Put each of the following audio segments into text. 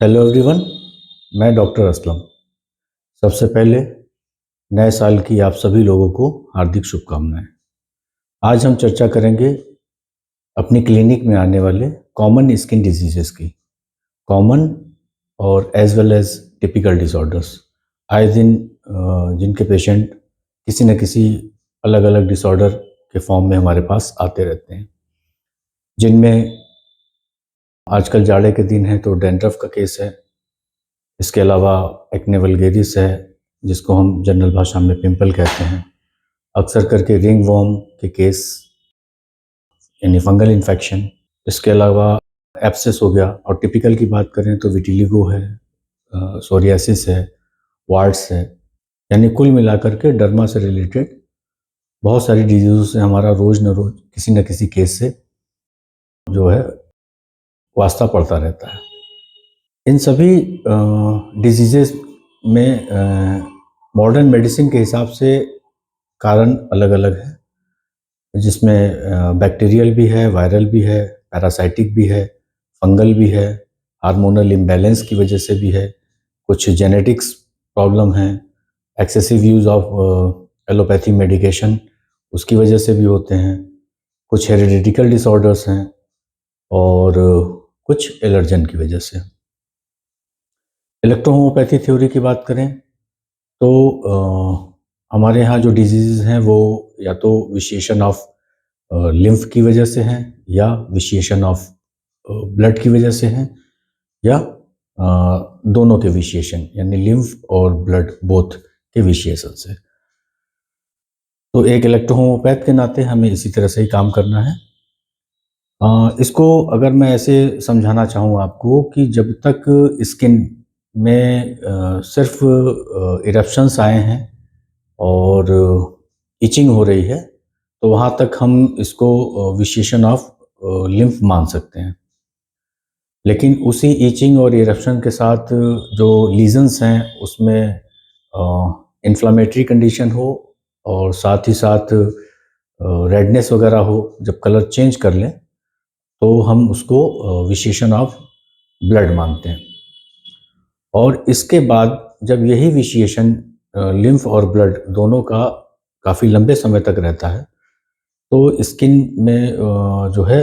Hello everyone. मैं doctor Aslam. सबसे पहले नए साल की आप सभी लोगों को हार्दिक शुभकामनाएं। आज हम चर्चा करेंगे अपनी क्लिनिक में आने वाले कॉमन स्किन डिजीजेस की। कॉमन और as well as typical disorders. आए दिन जिनके पेशेंट किसी न किसी अलग अलग डिसऑर्डर के फॉर्म में हमारे पास आते रहते हैं, जिनमें आजकल जाड़े के दिन है तो डैंड्रफ का केस है। इसके अलावा एक्ने वल्गेरिस है, जिसको हम जनरल भाषा में पिंपल कहते हैं। अक्सर करके रिंग वॉर्म के केस यानी फंगल इन्फेक्शन। इसके अलावा एब्सेस हो गया, और टिपिकल की बात करें तो विटिलिगो है, सोरियासिस है, वार्ड्स है। यानी कुल मिलाकर के डर्मा से रिलेटेड बहुत सारी डिजीज़ों से हमारा रोज़ न रोज़ किसी न किसी केस से जो है वास्ता पड़ता रहता है। इन सभी डिजीज़ेस में मॉडर्न मेडिसिन के हिसाब से कारण अलग अलग है, जिसमें बैक्टीरियल भी है, वायरल भी है, पैरासाइटिक भी है, फंगल भी है, हार्मोनल इम्बैलेंस की वजह से भी है, कुछ जेनेटिक्स प्रॉब्लम है, excessive use of allopathy medication उसकी वजह से भी होते हैं, कुछ हेरिडिटिकल डिसऑर्डर्स हैं, और कुछ एलर्जन की वजह से। इलेक्ट्रोहोम्योपैथी थ्योरी की बात करें तो हमारे यहाँ जो डिजीज़ हैं वो या तो विशेषण ऑफ लिम्फ की वजह से हैं, या विशेषण ऑफ ब्लड की वजह से हैं, या दोनों के विशेषण यानी लिम्फ और ब्लड बोथ के विशेषण से। तो एक इलेक्ट्रोहोम्योपैथ के नाते हमें इसी तरह से ही काम करना है। इसको अगर मैं ऐसे समझाना चाहूँ आपको कि जब तक स्किन में सिर्फ इरप्शंस आए हैं और इचिंग हो रही है, तो वहाँ तक हम इसको विशेषण ऑफ लिम्फ मान सकते हैं। लेकिन उसी इचिंग और इरप्शन के साथ जो लीजन्स हैं उसमें इन्फ्लामेटरी कंडीशन हो, और साथ ही साथ रेडनेस वगैरह हो, जब कलर चेंज कर लें तो हम उसको विशेषण ऑफ ब्लड मानते हैं। और इसके बाद जब यही विशेषण लिम्फ और ब्लड दोनों का काफ़ी लंबे समय तक रहता है, तो स्किन में जो है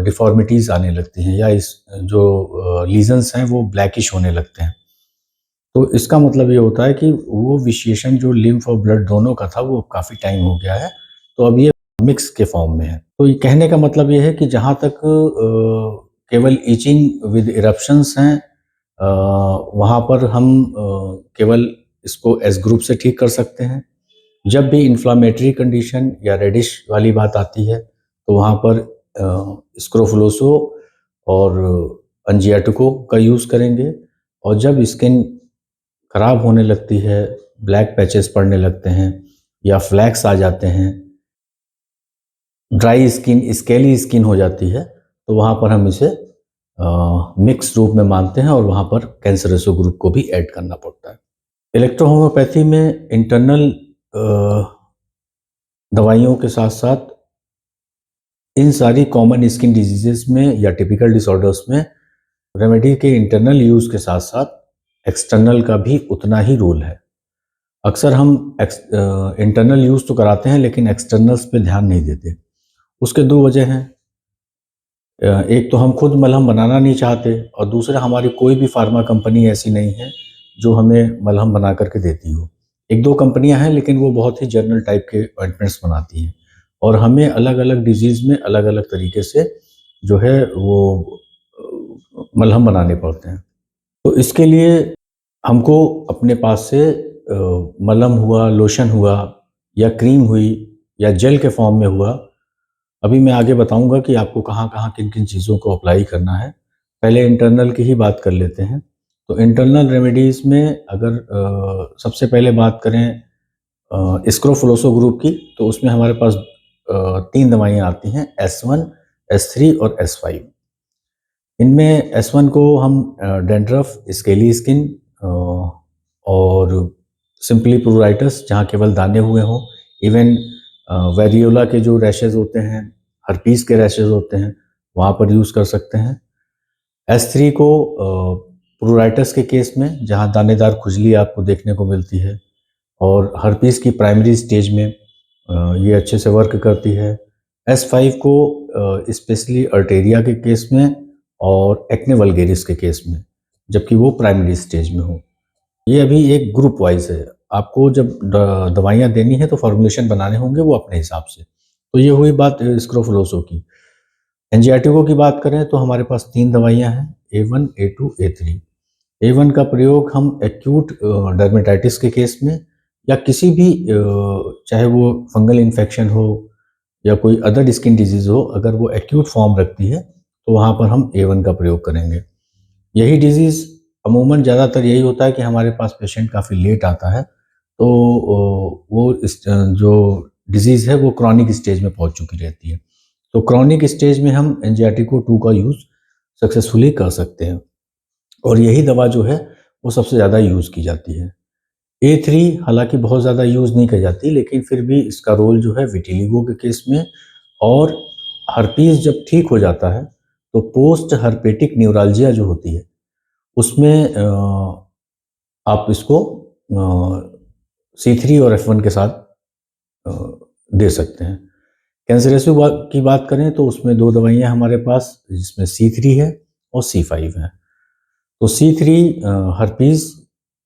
डिफ़ॉर्मिटीज़ आने लगती हैं, या इस जो लीजन्स हैं वो ब्लैकिश होने लगते हैं। तो इसका मतलब ये होता है कि वो विशेषण जो लिम्फ और ब्लड दोनों का था वो काफ़ी टाइम हो गया है, तो अब ये मिक्स के फॉर्म में है। तो ये कहने का मतलब ये है कि जहाँ तक केवल इचिंग विद इरप्शंस हैं, वहाँ पर हम केवल इसको एस ग्रुप से ठीक कर सकते हैं। जब भी इन्फ्लामेटरी कंडीशन या रेडिश वाली बात आती है तो वहाँ पर स्क्रोफुलोसो और अंजियाटिको का यूज़ करेंगे। और जब स्किन खराब होने लगती है, ब्लैक पैचेस पड़ने लगते हैं, या फ्लैक्स आ जाते हैं, ड्राई स्किन, स्केली स्किन हो जाती है, तो वहाँ पर हम इसे मिक्स रूप में मानते हैं, और वहाँ पर कैंसरसो ग्रुप को भी ऐड करना पड़ता है। इलेक्ट्रोहोम्योपैथी में इंटरनल दवाइयों के साथ साथ इन सारी कॉमन स्किन डिजीजेस में या टिपिकल डिसऑर्डर्स में रेमेडी के इंटरनल यूज़ के साथ साथ एक्सटर्नल का भी उतना ही रोल है। अक्सर हम इंटरनल यूज़ तो कराते हैं लेकिन एक्सटर्नल्स पे ध्यान नहीं देते। उसके दो वजह हैं। एक तो हम खुद मलहम बनाना नहीं चाहते, और दूसरा हमारी कोई भी फार्मा कंपनी ऐसी नहीं है जो हमें मलहम बना करके देती हो। एक दो कंपनियां हैं लेकिन वो बहुत ही जनरल टाइप के ऑइंटमेंट्स बनाती हैं, और हमें अलग अलग डिजीज़ में अलग अलग तरीके से जो है वो मलहम बनाने पड़ते हैं। तो इसके लिए हमको अपने पास से मलहम हुआ, लोशन हुआ, या क्रीम हुई, या जेल के फॉर्म में हुआ, अभी मैं आगे बताऊंगा कि आपको कहाँ-कहाँ, किन-किन चीज़ों को अप्लाई करना है। पहले इंटरनल की ही बात कर लेते हैं। तो इंटरनल रेमेडीज़ में अगर सबसे पहले बात करें स्क्रोफुलोसो ग्रुप की, तो उसमें हमारे पास 3 दवाइयाँ आती हैं, S1, S3 और S5। इनमें S1 को हम डैंड्रफ, स्केली स्किन और सिंपली प्लूराइटिस जहाँ केवल दाने हुए हों, इवन वेरियोला के जो रैशेज़ होते हैं, हर्पीस के रैशेज़ होते हैं, वहाँ पर यूज़ कर सकते हैं। S3 को प्रूराइटस के केस में जहाँ दानेदार खुजली आपको देखने को मिलती है, और हर्पीस की प्राइमरी स्टेज में ये अच्छे से वर्क करती है। S5 को स्पेशली अर्टेरिया के केस में और एक्ने वल्गेरिस के केस में, जबकि वो प्राइमरी स्टेज में हो। ये अभी एक ग्रुप वाइज है, आपको जब दवाइयाँ देनी है तो फॉर्मुलेशन बनाने होंगे वो अपने हिसाब से। तो ये हुई बात स्क्रोफुलोसो की। एंजियाटिको की बात करें तो हमारे पास 3 दवाइयाँ हैं, A1, A2, A3। A1 का प्रयोग हम एक्यूट डर्मेटाइटिस के केस में या किसी भी चाहे वो फंगल इन्फेक्शन हो या कोई अदर स्किन डिजीज़ हो, अगर वो एक्यूट फॉर्म रखती है तो वहाँ पर हम A1 का प्रयोग करेंगे। यही डिज़ीज़ अमूमन ज़्यादातर यही होता है कि हमारे पास पेशेंट काफ़ी लेट आता है, तो वो जो डिज़ीज़ है वो क्रॉनिक स्टेज में पहुँच चुकी रहती है। तो क्रॉनिक स्टेज में हम एंजियाटिको 2 का यूज़ सक्सेसफुली कर सकते हैं, और यही दवा जो है वो सबसे ज़्यादा यूज़ की जाती है। A3 हालाँकि बहुत ज़्यादा यूज़ नहीं की जाती, लेकिन फिर भी इसका रोल जो है विटिलिगो के केस में, और हर्पीज़ जब ठीक हो जाता है तो पोस्ट हर्पेटिक न्यूराल्जिया जो होती है उसमें आप इसको C3 और F1 के साथ अ, दे सकते हैं। कैंसरेसिव की बात करें तो उसमें 2 दवाइयाँ हमारे पास, जिसमें C3 है और C5 है। तो C3 हर्पीज़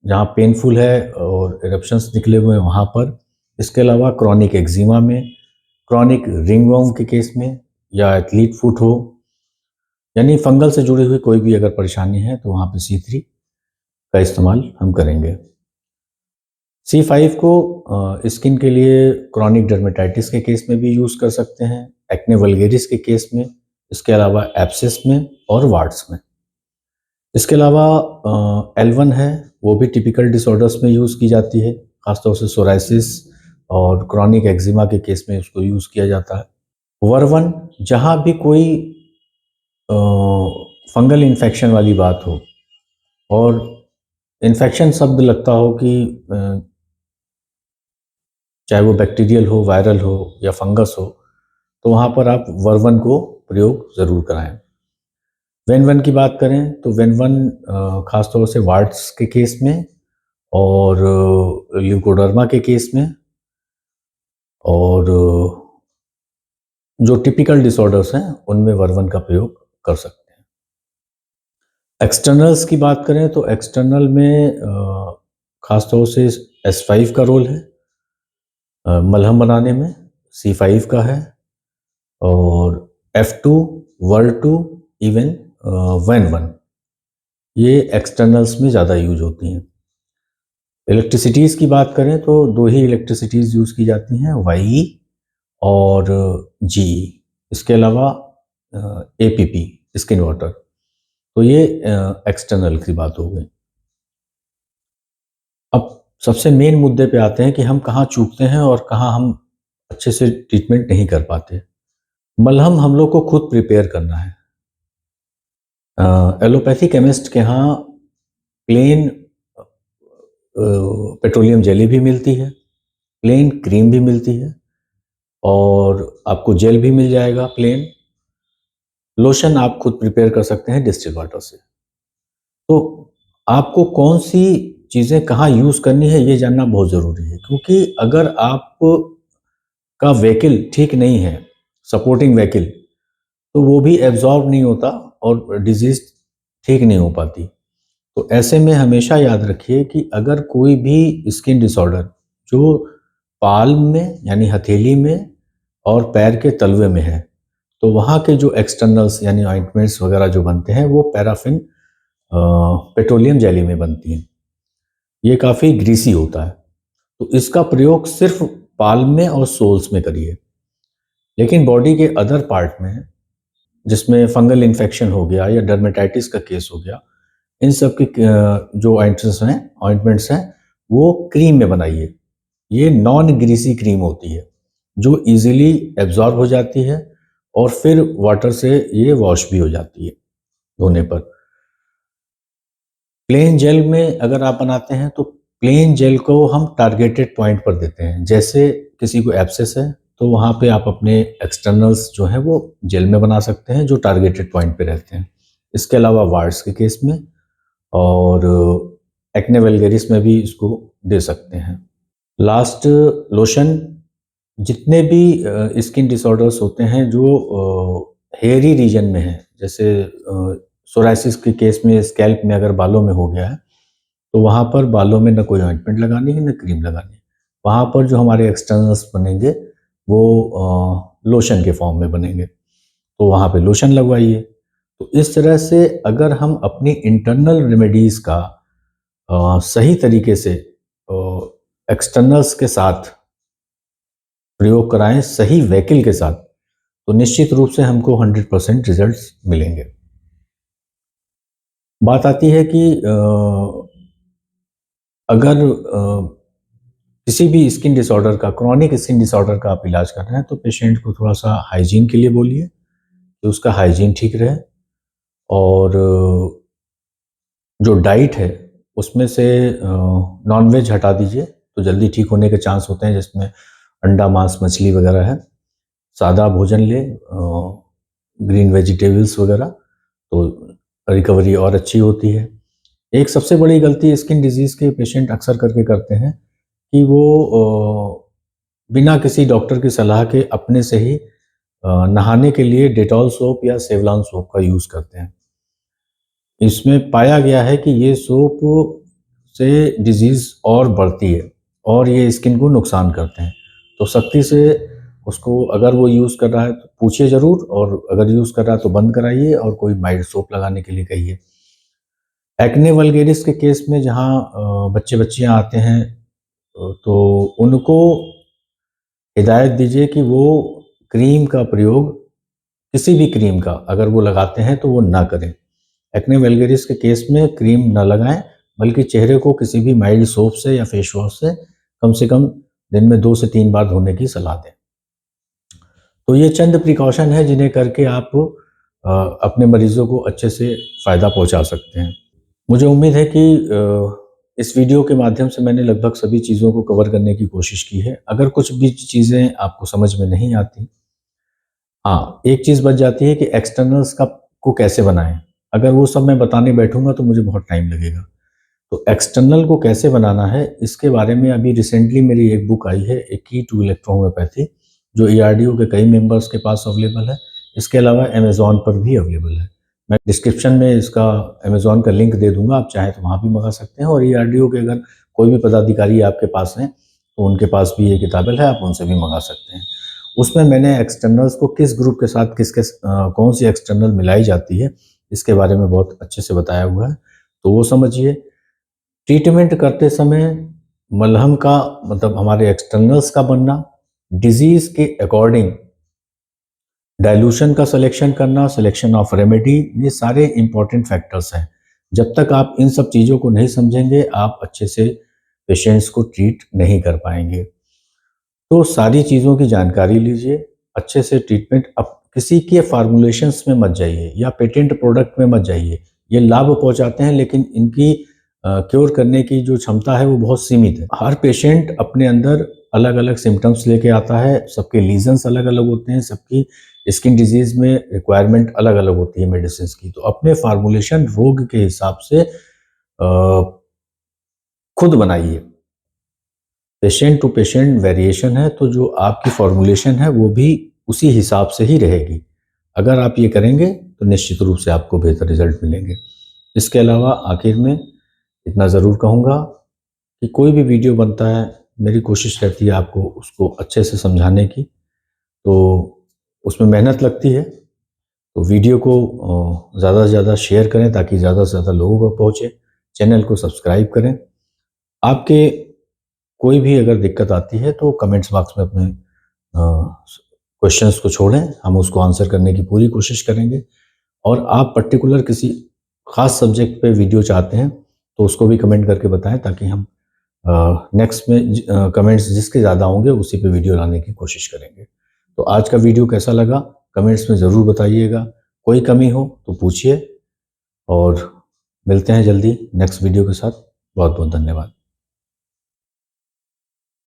जहाँ पेनफुल है और इरप्शंस निकले हुए हैं वहाँ पर। इसके अलावा क्रॉनिक एक्जिमा में, क्रॉनिक रिंगवर्म के केस में, या एथलीट फुट हो, यानी फंगल से जुड़ी हुई कोई भी अगर परेशानी है तो वहाँ पे C3 का इस्तेमाल हम करेंगे। C5 को स्किन के लिए क्रॉनिक डर्मेटाइटिस के केस में भी यूज़ कर सकते हैं, एक्ने वल्गेरिस के केस में, इसके अलावा एब्सेस में और वार्ड्स में। इसके अलावा L1 है, वो भी टिपिकल डिसऑर्डर्स में यूज़ की जाती है, खासतौर से सोराइसिस और क्रॉनिक एक्जिमा के केस में उसको यूज़ किया जाता है। वर्वन, जहाँ भी कोई फंगल इन्फेक्शन वाली बात हो, और इन्फेक्शन शब्द लगता हो कि चाहे वो बैक्टीरियल हो, वायरल हो या फंगस हो, तो वहाँ पर आप वर्वन को प्रयोग ज़रूर कराएं। वेनवन की बात करें तो वेनवन खासतौर से वार्ड्स के केस में और ल्यूकोडर्मा के केस में, और जो टिपिकल डिसऑर्डर्स हैं उनमें वर्वन का प्रयोग कर सकते हैं। एक्सटर्नल्स की बात करें तो एक्सटर्नल में खासतौर से S5 का रोल है मलहम बनाने में, C5 का है, और F2, वर्ल2, इवन वेनवन, ये एक्सटर्नल्स में ज़्यादा यूज होती हैं। इलेक्ट्रिसिटीज़ की बात करें तो 2 ही इलेक्ट्रिसिटीज़ यूज़ की जाती हैं, YE और GE। इसके अलावा APP, स्किन वाटर। तो ये एक्सटर्नल की बात हो गई। अब सबसे मेन मुद्दे पे आते हैं कि हम कहाँ चूकते हैं और कहाँ हम अच्छे से ट्रीटमेंट नहीं कर पाते। मलहम हम लोग को खुद प्रिपेयर करना है। एलोपैथी केमिस्ट के यहाँ प्लेन पेट्रोलियम जेली भी मिलती है, प्लेन क्रीम भी मिलती है, और आपको जेल भी मिल जाएगा प्लेन। लोशन आप खुद प्रिपेयर कर सकते हैं डिस्टिल वाटर से। तो आपको कौन सी चीज़ें कहाँ यूज़ करनी है ये जानना बहुत ज़रूरी है, क्योंकि अगर आप का व्हीकल ठीक नहीं है, सपोर्टिंग व्हीकल, तो वो भी एब्जॉर्ब नहीं होता और डिजीज़ ठीक नहीं हो पाती। तो ऐसे में हमेशा याद रखिए कि अगर कोई भी स्किन डिसऑर्डर जो पाल्म में यानी हथेली में और पैर के तलवे में है, तो वहाँ के जो एक्सटर्नल्स यानी ऑइंटमेंट्स वगैरह जो बनते हैं वो पैराफिन पेट्रोलियम जेली में बनती हैं। ये काफ़ी ग्रीसी होता है, तो इसका प्रयोग सिर्फ पाल्म में और सोल्स में करिए। लेकिन बॉडी के अदर पार्ट में, जिसमें फंगल इन्फेक्शन हो गया या डर्मेटाइटिस का केस हो गया, इन सब की जो ऑइंटमेंट्स हैं वो क्रीम में बनाइए। ये नॉन ग्रीसी क्रीम होती है जो इजीली एब्जॉर्ब हो जाती है, और फिर वाटर से ये वॉश भी हो जाती है धोने पर। प्लेन जेल में अगर आप बनाते हैं तो प्लेन जेल को हम टारगेटेड पॉइंट पर देते हैं। जैसे किसी को एब्सेस है तो वहाँ पे आप अपने एक्सटर्नल्स जो हैं वो जेल में बना सकते हैं जो टारगेटेड पॉइंट पे रहते हैं। इसके अलावा वार्ड्स के केस में और एक्ने वल्गैरिस में भी इसको दे सकते हैं। लास्ट लोशन, जितने भी स्किन डिसऑर्डर्स होते हैं जो हेयरी रीजन में है, जैसे सोराइसिस के केस में स्कैल्प में अगर बालों में हो गया है तो वहाँ पर बालों में न कोई ऑइंटमेंट लगानी है न क्रीम लगानी है। वहाँ पर जो हमारे एक्सटर्नल्स बनेंगे वो लोशन के फॉर्म में बनेंगे, तो वहाँ पे लोशन लगवाइए। तो इस तरह से अगर हम अपनी इंटरनल रेमेडीज़ का सही तरीके से एक्सटर्नल्स के साथ प्रयोग कराएं, सही व्हीकल के साथ, तो निश्चित रूप से हमको 100% रिजल्ट्स मिलेंगे। बात आती है कि अगर किसी भी स्किन डिसऑर्डर का, क्रॉनिक स्किन डिसऑर्डर का आप इलाज कर रहे हैं तो पेशेंट को थोड़ा सा हाइजीन के लिए बोलिए कि उसका हाइजीन ठीक रहे, और जो डाइट है उसमें से नॉनवेज हटा दीजिए तो जल्दी ठीक होने के चांस होते हैं, जिसमें अंडा, मांस, मछली वगैरह है। सादा भोजन ले, ग्रीन वेजिटेबल्स वगैरह, तो रिकवरी और अच्छी होती है। एक सबसे बड़ी गलती स्किन डिजीज़ के पेशेंट अक्सर करके करते हैं कि वो बिना किसी डॉक्टर की सलाह के अपने से ही नहाने के लिए डेटॉल सोप या सेवलॉन सोप का यूज़ करते हैं। इसमें पाया गया है कि ये सोप से डिजीज़ और बढ़ती है और ये स्किन को नुकसान करते हैं। तो सख्ती से उसको, अगर वो यूज़ कर रहा है तो पूछिए ज़रूर, और अगर यूज़ कर रहा है तो बंद कराइए और कोई माइल्ड सोप लगाने के लिए कहिए। एक्ने वल्गैरिस के केस में जहाँ बच्चे-बच्चियाँ आते हैं तो उनको हिदायत दीजिए कि वो क्रीम का प्रयोग, किसी भी क्रीम का अगर वो लगाते हैं तो वो ना करें। एक्ने वल्गैरिस के केस में क्रीम ना लगाएं, बल्कि चेहरे को किसी भी माइल्ड सोप से या फेस वॉश से कम दिन में 2 से 3 बार धोने की सलाह दें। तो ये चंद प्रिकॉशन है जिन्हें करके आप अपने मरीजों को अच्छे से फ़ायदा पहुंचा सकते हैं। मुझे उम्मीद है कि इस वीडियो के माध्यम से मैंने लगभग सभी चीज़ों को कवर करने की कोशिश की है। अगर कुछ भी चीज़ें आपको समझ में नहीं आती, हाँ, एक चीज़ बच जाती है कि एक्सटर्नल्स का को कैसे बनाएं। अगर वो सब मैं बताने बैठूंगा तो मुझे बहुत टाइम लगेगा। तो एक्सटर्नल को कैसे बनाना है, इसके बारे में अभी रिसेंटली मेरी एक बुक आई है, ए की टू इलेक्ट्रोहोम्योपैथी, जो ERDO के कई मेंबर्स के पास अवेलेबल है। इसके अलावा अमेज़न पर भी अवेलेबल है। मैं डिस्क्रिप्शन में इसका अमेज़न का लिंक दे दूंगा, आप चाहें तो वहाँ भी मंगा सकते हैं। और ERDO के अगर कोई भी पदाधिकारी आपके पास हैं तो उनके पास भी ये किताबें है, आप उनसे भी मंगा सकते हैं। उसमें मैंने एक्सटर्नल्स को किस ग्रुप के साथ कौन सी एक्सटर्नल मिलाई जाती है, इसके बारे में बहुत अच्छे से बताया हुआ है, तो वो समझिए। ट्रीटमेंट करते समय मलहम का, मतलब हमारे एक्सटर्नल्स का बनना, डिजीज़ के अकॉर्डिंग डाइल्यूशन का सिलेक्शन करना, सिलेक्शन ऑफ रेमेडी, ये सारे इंपॉर्टेंट फैक्टर्स हैं। जब तक आप इन सब चीज़ों को नहीं समझेंगे, आप अच्छे से पेशेंट्स को ट्रीट नहीं कर पाएंगे। तो सारी चीज़ों की जानकारी लीजिए, अच्छे से ट्रीटमेंट। अब किसी के फार्मूलेशंस में मत जाइए या पेटेंट प्रोडक्ट में मत जाइए। ये लाभ पहुंचाते हैं लेकिन इनकी क्योर करने की जो क्षमता है वो बहुत सीमित है। हर पेशेंट अपने अंदर अलग अलग सिम्टम्स लेके आता है, सबके लीजन्स अलग अलग होते हैं, सबकी स्किन डिजीज़ में रिक्वायरमेंट अलग अलग होती है मेडिसिन की। तो अपने फार्मूलेशन रोग के हिसाब से खुद बनाइए। पेशेंट टू पेशेंट वेरिएशन है, तो जो आपकी फॉर्मुलेशन है वो भी उसी हिसाब से ही रहेगी। अगर आप ये करेंगे तो निश्चित रूप से आपको बेहतर रिजल्ट मिलेंगे। इसके अलावा आखिर में इतना ज़रूर कहूँगा कि कोई भी वीडियो बनता है, मेरी कोशिश रहती है आपको उसको अच्छे से समझाने की, तो उसमें मेहनत लगती है। तो वीडियो को ज़्यादा से ज़्यादा शेयर करें ताकि ज़्यादा से ज़्यादा लोगों को पहुँचे। चैनल को सब्सक्राइब करें। आपके कोई भी अगर दिक्कत आती है तो कमेंट्स बॉक्स में अपने क्वेश्चंस को छोड़ें, हम उसको आंसर करने की पूरी कोशिश करेंगे। और आप पर्टिकुलर किसी ख़ास सब्जेक्ट पे वीडियो चाहते हैं तो उसको भी कमेंट करके बताएं, ताकि हम नेक्स्ट में कमेंट्स जिसके ज़्यादा होंगे उसी पे वीडियो लाने की कोशिश करेंगे। तो आज का वीडियो कैसा लगा कमेंट्स में ज़रूर बताइएगा। कोई कमी हो तो पूछिए, और मिलते हैं जल्दी नेक्स्ट वीडियो के साथ। बहुत बहुत धन्यवाद।